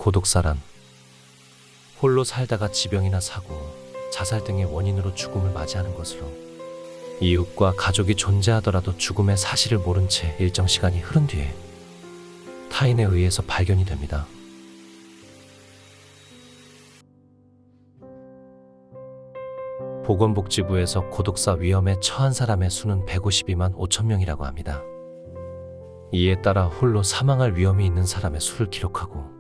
고독사란 홀로 살다가 지병이나 사고, 자살 등의 원인으로 죽음을 맞이하는 것으로, 이웃과 가족이 존재하더라도 죽음의 사실을 모른 채 일정 시간이 흐른 뒤에 타인에 의해서 발견이 됩니다. 보건복지부에서 고독사 위험에 처한 사람의 수는 152만 5천 명이라고 합니다. 이에 따라 홀로 사망할 위험이 있는 사람의 수를 기록하고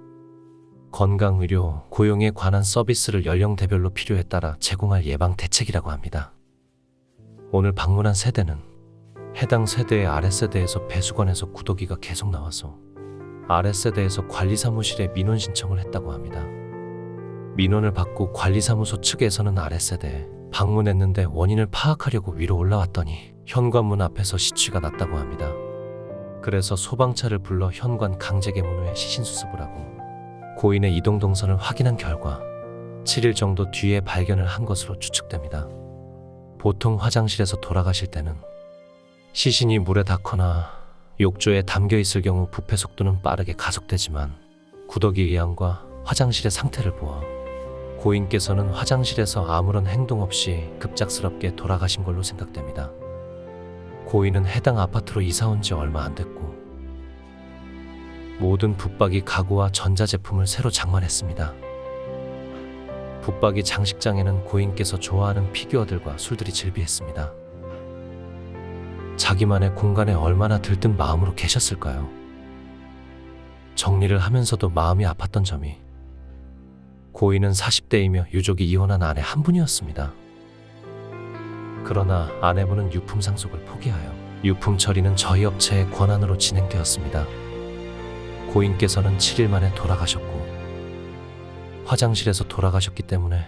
건강의료, 고용에 관한 서비스를 연령대별로 필요에 따라 제공할 예방 대책이라고 합니다. 오늘 방문한 세대는 해당 세대의 아랫세대에서 배수관에서 구더기가 계속 나와서 아랫세대에서 관리사무실에 민원 신청을 했다고 합니다. 민원을 받고 관리사무소 측에서는 아랫세대에 방문했는데 원인을 파악하려고 위로 올라왔더니 현관문 앞에서 시취가 났다고 합니다. 그래서 소방차를 불러 현관 강제개문 후에 시신수습을 하고 고인의 이동 동선을 확인한 결과 7일 정도 뒤에 발견을 한 것으로 추측됩니다. 보통 화장실에서 돌아가실 때는 시신이 물에 닿거나 욕조에 담겨 있을 경우 부패 속도는 빠르게 가속되지만 구더기 의향과 화장실의 상태를 보아 고인께서는 화장실에서 아무런 행동 없이 급작스럽게 돌아가신 걸로 생각됩니다. 고인은 해당 아파트로 이사 온 지 얼마 안 됐고 모든 붙박이 가구와 전자제품을 새로 장만했습니다. 붙박이 장식장에는 고인께서 좋아하는 피규어들과 술들이 즐비했습니다. 자기만의 공간에 얼마나 들뜬 마음으로 계셨을까요? 정리를 하면서도 마음이 아팠던 점이 고인은 40대이며 유족이 이혼한 아내 한 분이었습니다. 그러나 아내분은 유품 상속을 포기하여 유품 처리는 저희 업체의 권한으로 진행되었습니다. 고인께서는 7일 만에 돌아가셨고 화장실에서 돌아가셨기 때문에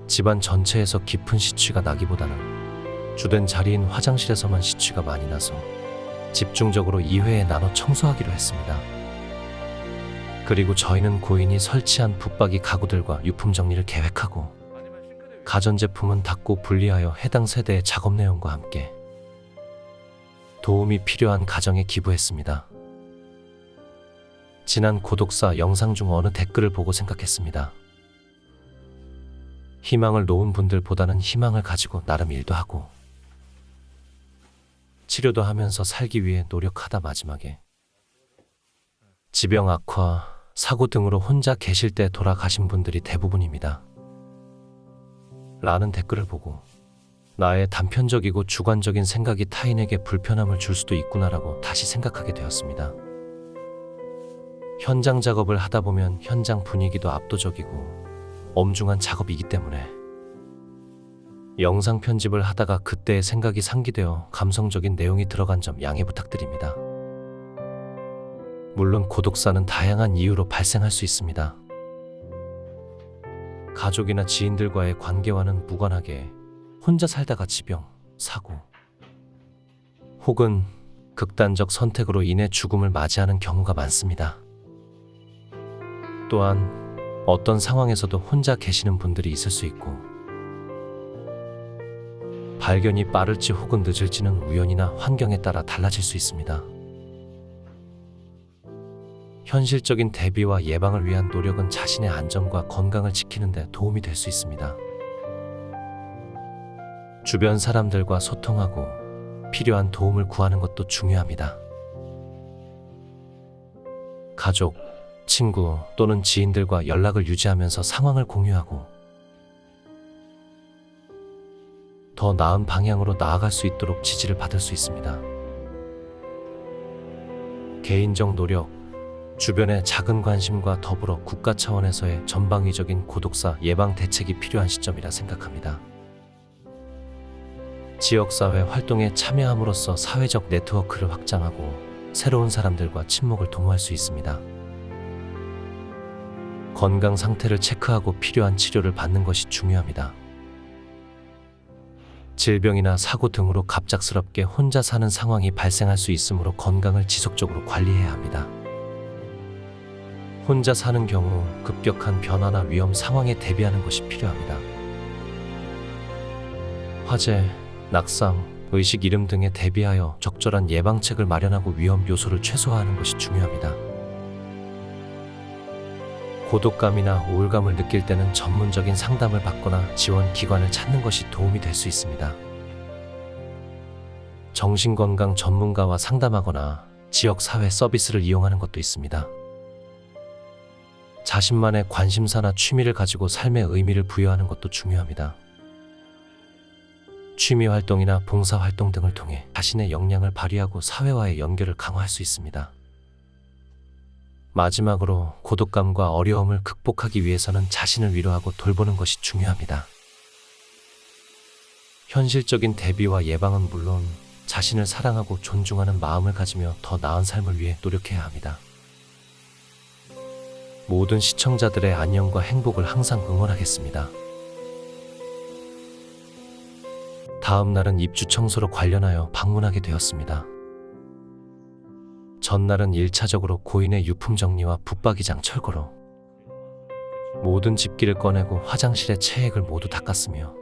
집안 전체에서 깊은 시취가 나기보다는 주된 자리인 화장실에서만 시취가 많이 나서 집중적으로 2회에 나눠 청소하기로 했습니다. 그리고 저희는 고인이 설치한 붙박이 가구들과 유품 정리를 계획하고 가전제품은 닦고 분리하여 해당 세대의 작업 내용과 함께 도움이 필요한 가정에 기부했습니다. 지난 고독사 영상 중 어느 댓글을 보고 생각했습니다. 희망을 놓은 분들보다는 희망을 가지고 나름 일도 하고 치료도 하면서 살기 위해 노력하다 마지막에 지병 악화, 사고 등으로 혼자 계실 때 돌아가신 분들이 대부분입니다. 라는 댓글을 보고 나의 단편적이고 주관적인 생각이 타인에게 불편함을 줄 수도 있구나라고 다시 생각하게 되었습니다. 현장 작업을 하다 보면 현장 분위기도 압도적이고 엄중한 작업이기 때문에 영상 편집을 하다가 그때의 생각이 상기되어 감성적인 내용이 들어간 점 양해 부탁드립니다. 물론 고독사는 다양한 이유로 발생할 수 있습니다. 가족이나 지인들과의 관계와는 무관하게 혼자 살다가 지병, 사고 혹은 극단적 선택으로 인해 죽음을 맞이하는 경우가 많습니다. 또한 어떤 상황에서도 혼자 계시는 분들이 있을 수 있고 발견이 빠를지 혹은 늦을지는 우연이나 환경에 따라 달라질 수 있습니다. 현실적인 대비와 예방을 위한 노력은 자신의 안전과 건강을 지키는 데 도움이 될 수 있습니다. 주변 사람들과 소통하고 필요한 도움을 구하는 것도 중요합니다. 가족, 친구 또는 지인들과 연락을 유지하면서 상황을 공유하고 더 나은 방향으로 나아갈 수 있도록 지지를 받을 수 있습니다. 개인적 노력, 주변의 작은 관심과 더불어 국가 차원에서의 전방위적인 고독사 예방 대책이 필요한 시점이라 생각합니다. 지역사회 활동에 참여함으로써 사회적 네트워크를 확장하고 새로운 사람들과 친목을 도모할 수 있습니다. 건강 상태를 체크하고 필요한 치료를 받는 것이 중요합니다. 질병이나 사고 등으로 갑작스럽게 혼자 사는 상황이 발생할 수 있으므로 건강을 지속적으로 관리해야 합니다. 혼자 사는 경우 급격한 변화나 위험 상황에 대비하는 것이 필요합니다. 화재, 낙상, 의식 잃음 등에 대비하여 적절한 예방책을 마련하고 위험 요소를 최소화하는 것이 중요합니다. 고독감이나 우울감을 느낄 때는 전문적인 상담을 받거나 지원 기관을 찾는 것이 도움이 될 수 있습니다. 정신건강 전문가와 상담하거나 지역사회 서비스를 이용하는 것도 있습니다. 자신만의 관심사나 취미를 가지고 삶의 의미를 부여하는 것도 중요합니다. 취미 활동이나 봉사 활동 등을 통해 자신의 역량을 발휘하고 사회와의 연결을 강화할 수 있습니다. 마지막으로 고독감과 어려움을 극복하기 위해서는 자신을 위로하고 돌보는 것이 중요합니다. 현실적인 대비와 예방은 물론 자신을 사랑하고 존중하는 마음을 가지며 더 나은 삶을 위해 노력해야 합니다. 모든 시청자들의 안녕과 행복을 항상 응원하겠습니다. 다음 날은 입주 청소로 관련하여 방문하게 되었습니다. 전날은 1차적으로 고인의 유품 정리와 붙박이장 철거로 모든 집기를 꺼내고 화장실의 체액을 모두 닦았으며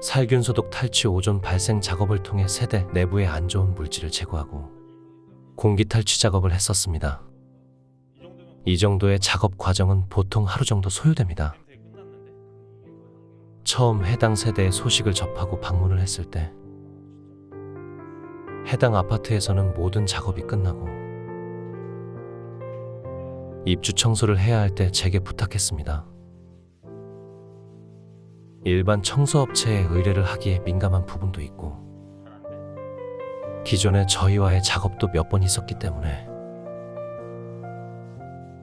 살균 소독 탈취 오존 발생 작업을 통해 세대 내부의 안 좋은 물질을 제거하고 공기 탈취 작업을 했었습니다. 이 정도의 작업 과정은 보통 하루 정도 소요됩니다. 처음 해당 세대의 소식을 접하고 방문을 했을 때 해당 아파트에서는 모든 작업이 끝나고 입주 청소를 해야 할 때 제게 부탁했습니다. 일반 청소업체에 의뢰를 하기에 민감한 부분도 있고 기존에 저희와의 작업도 몇 번 있었기 때문에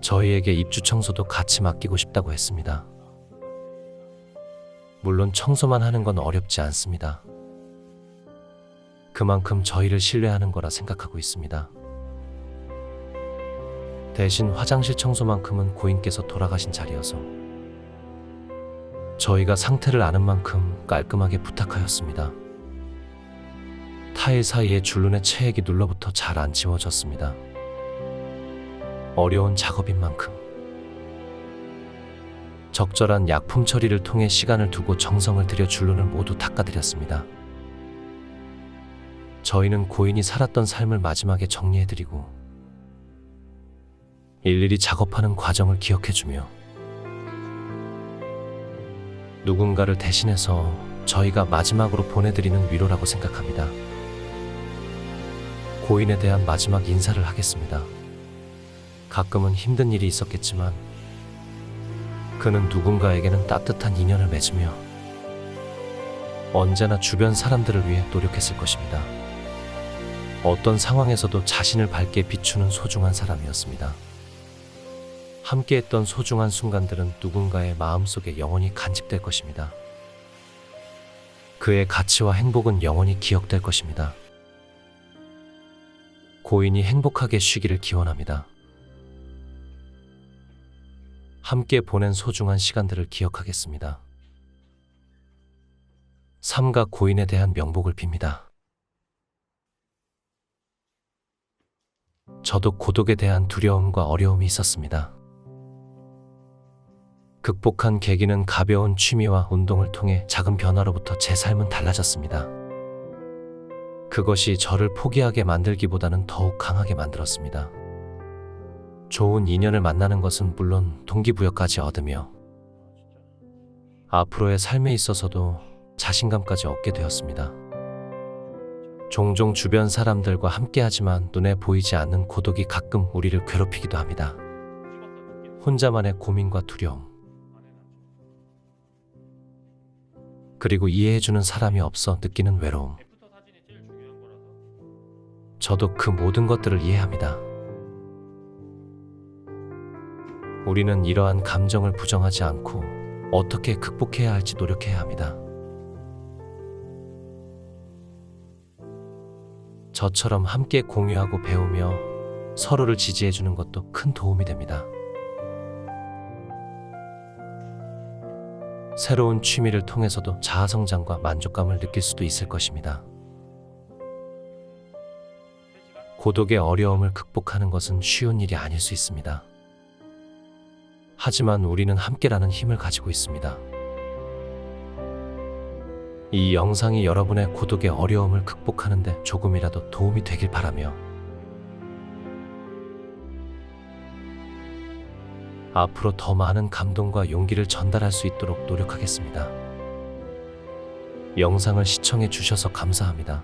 저희에게 입주 청소도 같이 맡기고 싶다고 했습니다. 물론 청소만 하는 건 어렵지 않습니다. 그만큼 저희를 신뢰하는 거라 생각하고 있습니다. 대신 화장실 청소만큼은 고인께서 돌아가신 자리여서 저희가 상태를 아는 만큼 깔끔하게 부탁하였습니다. 타일 사이에 줄눈의 체액이 눌러붙어 잘 안 지워졌습니다. 어려운 작업인 만큼 적절한 약품 처리를 통해 시간을 두고 정성을 들여 줄눈을 모두 닦아드렸습니다. 저희는 고인이 살았던 삶을 마지막에 정리해드리고 일일이 작업하는 과정을 기억해주며 누군가를 대신해서 저희가 마지막으로 보내드리는 위로라고 생각합니다. 고인에 대한 마지막 인사를 하겠습니다. 가끔은 힘든 일이 있었겠지만 그는 누군가에게는 따뜻한 인연을 맺으며 언제나 주변 사람들을 위해 노력했을 것입니다. 어떤 상황에서도 자신을 밝게 비추는 소중한 사람이었습니다. 함께했던 소중한 순간들은 누군가의 마음속에 영원히 간직될 것입니다. 그의 가치와 행복은 영원히 기억될 것입니다. 고인이 행복하게 쉬기를 기원합니다. 함께 보낸 소중한 시간들을 기억하겠습니다. 삼가 고인에 대한 명복을 빕니다. 저도 고독에 대한 두려움과 어려움이 있었습니다. 극복한 계기는 가벼운 취미와 운동을 통해 작은 변화로부터 제 삶은 달라졌습니다. 그것이 저를 포기하게 만들기보다는 더욱 강하게 만들었습니다. 좋은 인연을 만나는 것은 물론 동기부여까지 얻으며 앞으로의 삶에 있어서도 자신감까지 얻게 되었습니다. 종종 주변 사람들과 함께하지만 눈에 보이지 않는 고독이 가끔 우리를 괴롭히기도 합니다. 혼자만의 고민과 두려움, 그리고 이해해주는 사람이 없어 느끼는 외로움. 저도 그 모든 것들을 이해합니다. 우리는 이러한 감정을 부정하지 않고 어떻게 극복해야 할지 노력해야 합니다. 저처럼 함께 공유하고 배우며 서로를 지지해주는 것도 큰 도움이 됩니다. 새로운 취미를 통해서도 자아성장과 만족감을 느낄 수도 있을 것입니다. 고독의 어려움을 극복하는 것은 쉬운 일이 아닐 수 있습니다. 하지만 우리는 함께라는 힘을 가지고 있습니다. 이 영상이 여러분의 고독의 어려움을 극복하는 데 조금이라도 도움이 되길 바라며 앞으로 더 많은 감동과 용기를 전달할 수 있도록 노력하겠습니다. 영상을 시청해 주셔서 감사합니다.